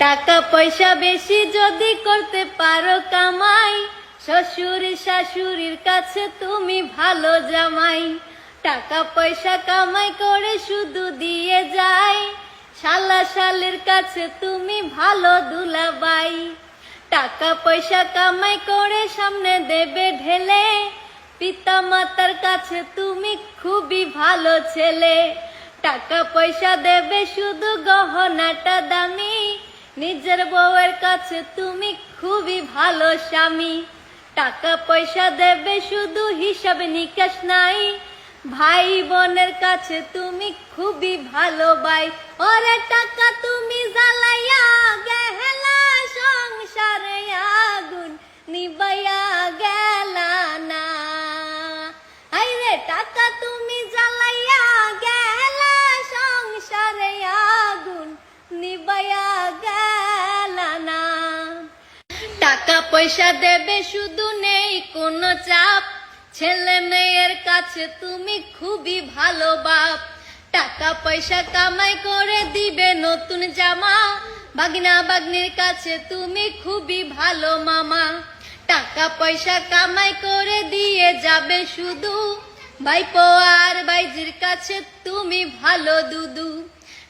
টাকা পয়সা বেশি যদি করতে পারো কামাই, শ্বশুর শাশুড়ির কাছে তুমি ভালো জামাই। টাকা পয়সা কামাই করে শুধু দিয়ে যায়, শালা শালের কাছে তুমি ভালো দুলাবাই। টাকা পয়সা কামাই করে সামনে দেবে ঢেলে, পিতা মাতার কাছে তুমি খুবই ভালো ছেলে। টাকা পয়সা দেবে শুধু গহনাটা দামি, নিজের বউয়ের কাছে তুমি খুবই ভালো স্বামী। টাকা পয়সা দেবে শুধু হিসাব নিকাশ নাই, ভাই বোনের কাছে তুমি খুবই ভালো ভাই। ওরে টাকা তুমি জ্বালাইয়া গেলা সংসারে আগুন নিবাইয়া গেলা না। আইরে টাকা তুমি জ্বালাইয়া গেলা সংসারে আগুন নিবাইয়া গেলা না। টাকা পয়সা দেবে শুধু নেই কোনো চাপ, ছেলে মেয়ের কাছে তুমি খুবই ভালো বাপ। টাকা পয়সা কামাই করে দিবে নতুন জামা, ভাগনা ভাগ্নির কাছে তুমি খুবই ভালো মামা। টাকা পয়সা কামাই করে দিয়ে যাবে শুধু, ভাইপো আর ভাইজির কাছে তুমি ভালো দুদু।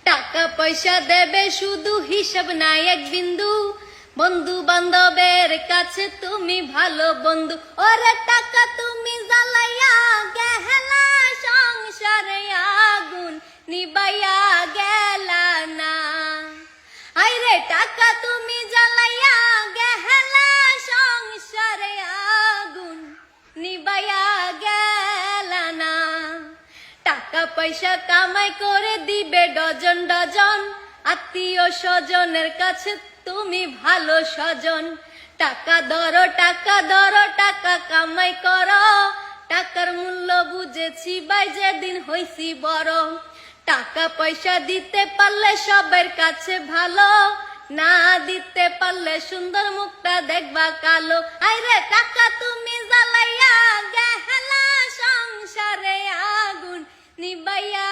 টাকা পয়সা দেবে শুধু হিসাব নাই এক বিন্দু, বন্ধু বান্ধবের কাছে তুমি ভালো বন্ধু। ওরে টাকা তুমি জ্বালাইয়া গেলা সংসারে আগুন নিবাইয়া গেলা না। আইরে টাকা তুমি জ্বালাইয়া গেলা সংসারে আগুন নিবাইয়া গেলা না। টাকা পয়সা কামাই করে দিবে ডজন ডজন, আত্মীয় স্বজনের কাছে তুমি ভালো স্বজন। টাকা ধরো টাকা ধরো টাকা কামাই করো, টাকার মূল্য বুঝেছি ভাই যেদিন হইছি বড়। টাকা পয়সা দিতে পারলে সবার কাছে ভালো, না দিতে পারলে সুন্দর মুখটা দেখবা কালো। আইরে টাকা তুমি জ্বালাইয়া গেলা সংসারে আগুন নিবাইয়া